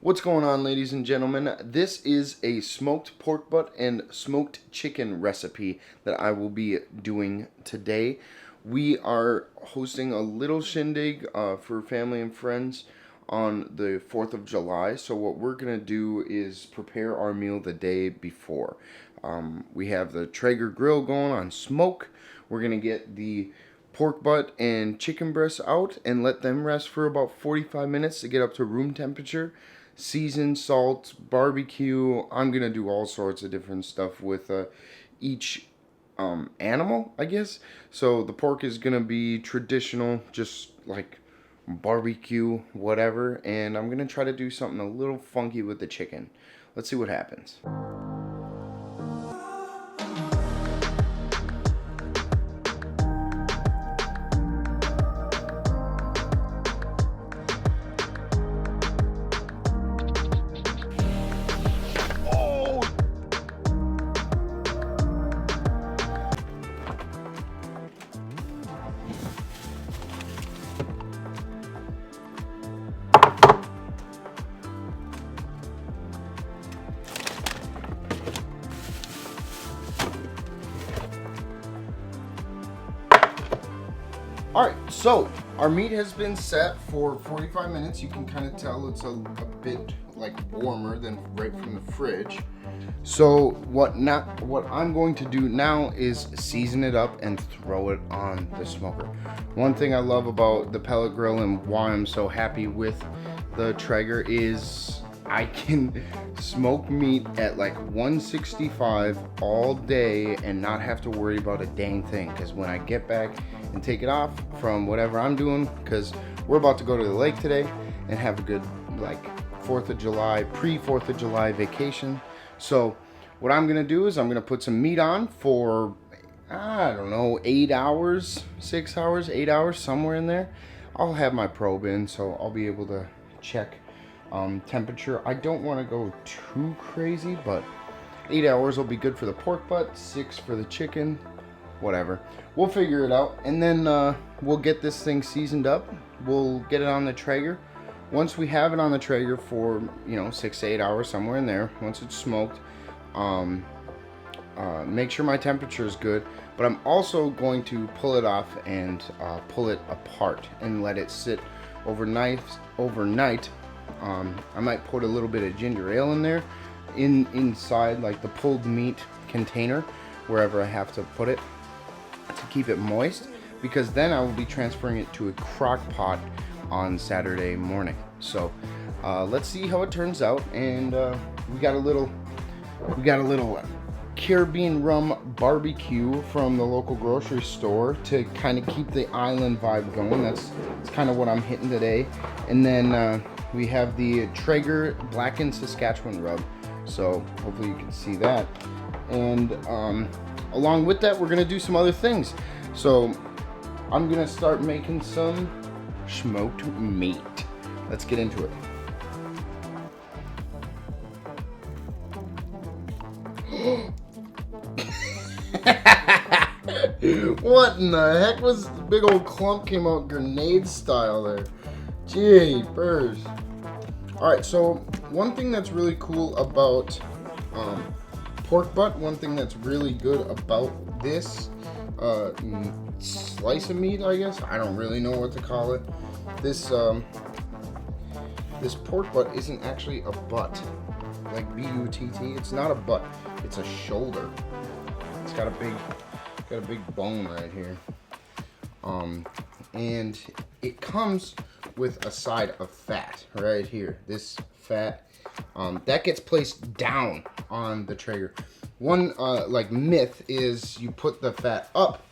What's going on, ladies and gentlemen? This is a smoked pork butt and smoked chicken recipe that I will be doing today. We are hosting a little shindig for family and friends on the 4th of July. So what we're going to do is prepare our meal the day before. We have the Traeger grill going on smoke. We're going to get the pork butt and chicken breasts out and let them rest for about 45 minutes to get up to room temperature. Season, salt, barbecue. I'm gonna do all sorts of different stuff with each animal, I guess. So the pork is gonna be traditional, just like barbecue, whatever. And I'm gonna try to do something a little funky with the chicken. Let's see what happens. Alright, so our meat has been set for 45 minutes. You can kind of tell it's a bit like warmer than right from the fridge. So what I'm going to do now is season it up and throw it on the smoker. One thing I love about the pellet grill and why I'm so happy with the Traeger is I can smoke meat at like 165 all day and not have to worry about a dang thing. Because when I get back and take it off from whatever I'm doing, because we're about to go to the lake today and have a good like 4th of July, pre-4th of July vacation. So what I'm gonna do is I'm gonna put some meat on for, I don't know, 8 hours, 6 hours, 8 hours, somewhere in there. I'll have my probe in, so I'll be able to check temperature. I don't want to go too crazy, but 8 hours will be good for the pork butt, 6 for the chicken, whatever. We'll figure it out, and then we'll get this thing seasoned up. We'll get it on the Traeger. Once we have it on the Traeger for 6 to 8 hours, somewhere in there, once it's smoked, make sure my temperature is good. But I'm also going to pull it off and pull it apart and let it sit overnight. I might put a little bit of ginger ale in there, inside like the pulled meat container, wherever I have to put it to keep it moist, because then I will be transferring it to a crock pot on Saturday morning. So let's see how it turns out. And we got a little Caribbean rum barbecue from the local grocery store to kind of keep the island vibe going. That's kind of what I'm hitting today. And then we have the Traeger blackened Saskatchewan rub. So hopefully you can see that. And along with that, we're gonna do some other things. So I'm gonna start making some smoked meat. Let's get into it. What in the heck was the big old clump came out grenade style there? Jeepers. Alright, so one thing that's really cool about pork butt, one thing that's really good about this slice of meat, I guess, I don't really know what to call it. This pork butt isn't actually a butt, like B-U-T-T. It's not a butt, it's a shoulder. It's got a big bone right here. And it comes with a side of fat right here. This fat that gets placed down on the Traeger. One like myth is you put the fat up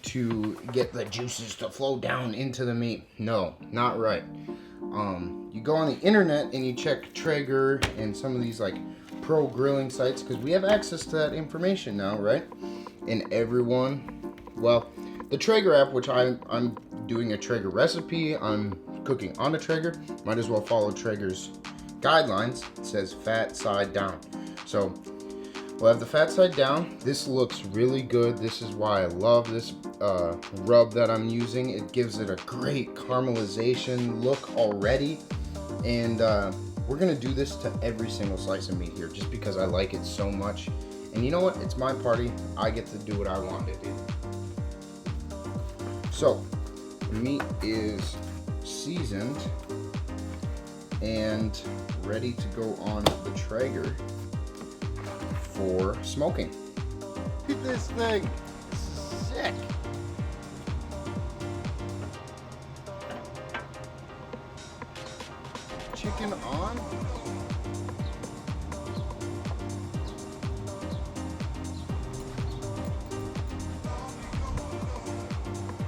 to get the juices to flow down into the meat. No, not right. You go on the internet and you check Traeger and some of these like pro grilling sites, because we have access to that information now, right? And everyone, well, the Traeger app, which I'm doing a Traeger recipe, I'm cooking on a Traeger, might as well follow Traeger's guidelines. It says fat side down. So we'll have the fat side down. This looks really good. This is why I love this rub that I'm using. It gives it a great caramelization look already. And We're gonna do this to every single slice of meat here just because I like it so much. And you know what? It's my party. I get to do what I want to do. So, the meat is seasoned and ready to go on the Traeger for smoking. Look at this thing. This is sick. Chicken on.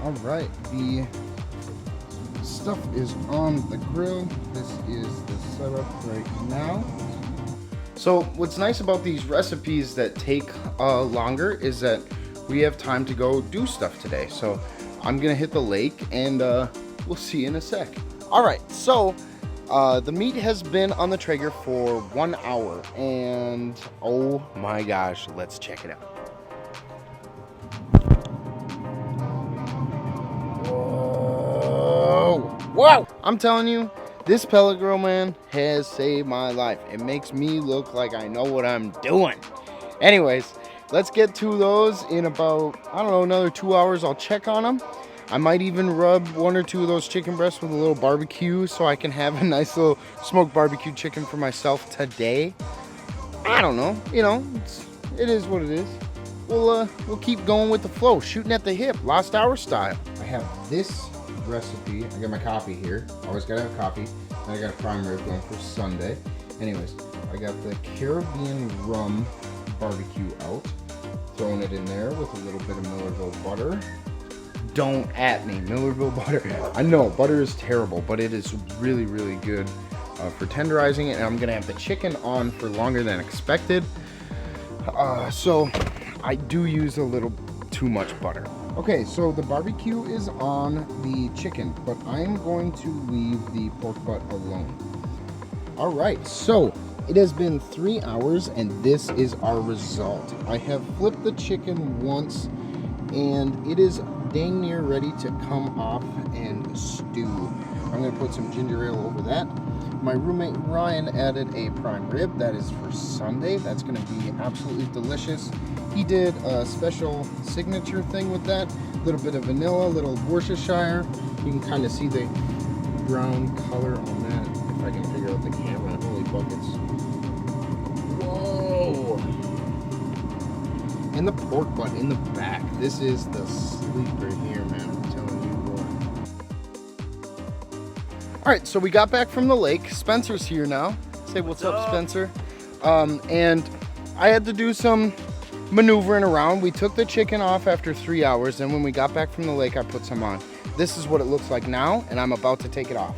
All right, the stuff is on the grill. This is the setup right now. So what's nice about these recipes that take longer is that we have time to go do stuff today. So I'm gonna hit the lake and we'll see you in a sec. All right, so the meat has been on the Traeger for 1 hour and oh my gosh, let's check it out. Whoa! I'm telling you, this pellet grill, man, has saved my life. It makes me look like I know what I'm doing. Anyways, let's get to those in about, I don't know, another 2 hours. I'll check on them. I might even rub 1 or 2 of those chicken breasts with a little barbecue so I can have a nice little smoked barbecue chicken for myself today. I don't know, you know, it is what it is. We'll keep going with the flow, shooting at the hip, Lost Hour style. I have this recipe. I got my coffee here. Always gotta have a coffee. And I got a prime rib going for Sunday. Anyways, I got the Caribbean rum barbecue out. Throwing it in there with a little bit of Millerville butter. Don't at me, Millerville butter. I know, butter is terrible, but it is really, really good for tenderizing it. And I'm gonna have the chicken on for longer than expected. So I do use a little too much butter. Okay, so the barbecue is on the chicken, but I'm going to leave the pork butt alone. All right, so it has been 3 hours and this is our result. I have flipped the chicken once and it is dang near ready to come off and stew. I'm gonna put some ginger ale over that. My roommate Ryan added a prime rib. That is for Sunday. That's gonna be absolutely delicious. He did a special signature thing with that. A little bit of vanilla, a little Worcestershire. You can kind of see the brown color on that. If I can figure out the camera. Holy buckets. Whoa! And the pork butt in the back. This is the sleeper here, man. I'm telling you what. All right, so we got back from the lake. Spencer's here now. Say what's up, Spencer. And I had to do some maneuvering around. We took the chicken off after 3 hours, and when we got back from the lake, I put some on. This is what it looks like now, and I'm about to take it off.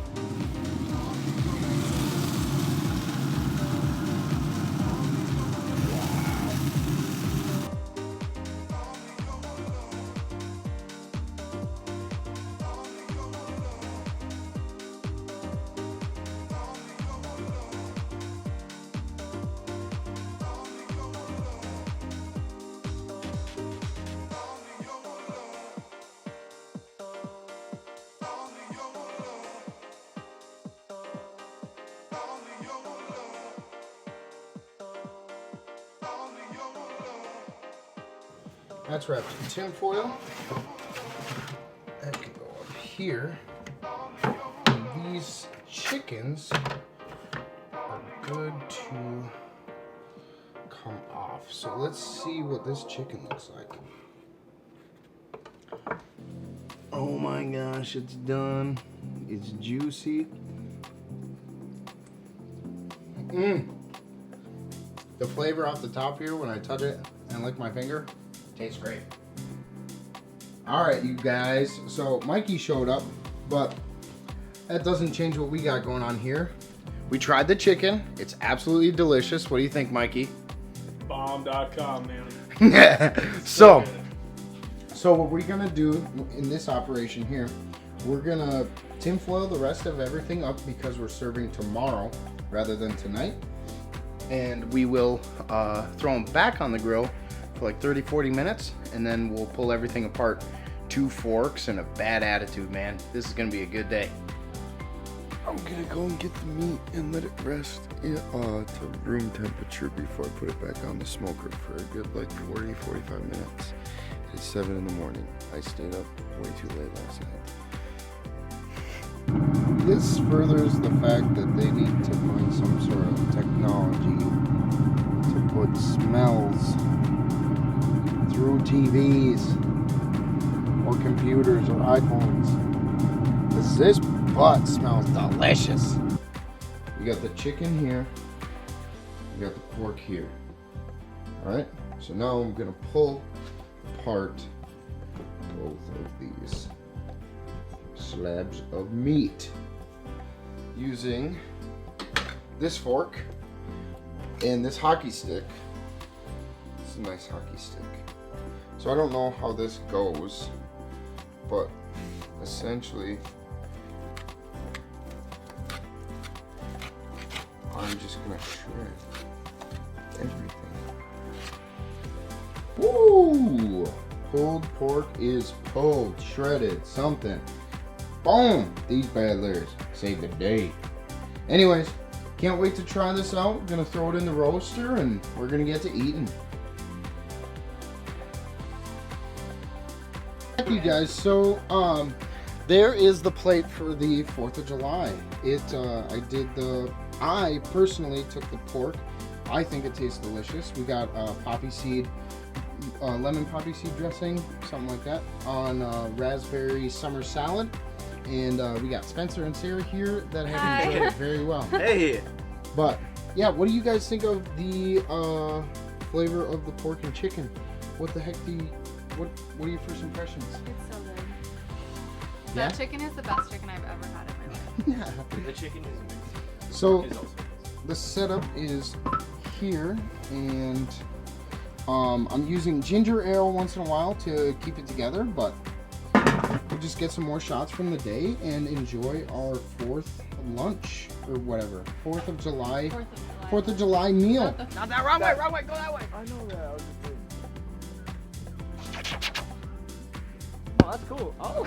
That's wrapped in tin foil. That can go up here. And these chickens are good to come off. So let's see what this chicken looks like. Oh my gosh, it's done. It's juicy. The flavor off the top here when I touch it and lick my finger. Tastes great. All right, you guys. So Mikey showed up, but that doesn't change what we got going on here. We tried the chicken. It's absolutely delicious. What do you think, Mikey? Bomb.com, man. So what we're gonna do in this operation here, we're gonna tinfoil the rest of everything up because we're serving tomorrow rather than tonight. And we will throw them back on the grill for like 30-40 minutes, and then we'll pull everything apart. 2 forks and a bad attitude, man. This is gonna be a good day. I'm gonna go and get the meat and let it rest to room temperature before I put it back on the smoker for a good like 40-45 minutes. It's 7 in the morning. I stayed up way too late last night. This furthers the fact that they need to find some sort of technology to put smells through TVs or computers or iPhones. This butt smells delicious. We got the chicken here. We got the pork here. Alright, so now I'm gonna pull apart both of these slabs of meat using this fork and this hockey stick. It's a nice hockey stick. So I don't know how this goes, but essentially I'm just gonna shred everything. Woo! Pulled pork is pulled, shredded, something. Boom! These battlers save the day. Anyways, can't wait to try this out. Gonna throw it in the roaster and we're gonna get to eating. Thank you guys. So, there is the plate for the 4th of July. I personally took the pork. I think it tastes delicious. We got poppy seed, lemon poppy seed dressing, something like that, on raspberry summer salad. And we got Spencer and Sarah here that have enjoyed it very well. Hey! But, yeah, what do you guys think of the flavor of the pork and chicken? What the heck what are your first impressions? It's so good. Yeah? That chicken is the best chicken I've ever had in my life. Yeah. The chicken is amazing. So, It's also the setup is here, and I'm using ginger ale once in a while to keep it together, but we'll just get some more shots from the day and enjoy our 4th lunch, or whatever, 4th of July, 4th of July meal. Not that wrong way, go that way. I know that. I was just doing. Oh, that's cool. Oh.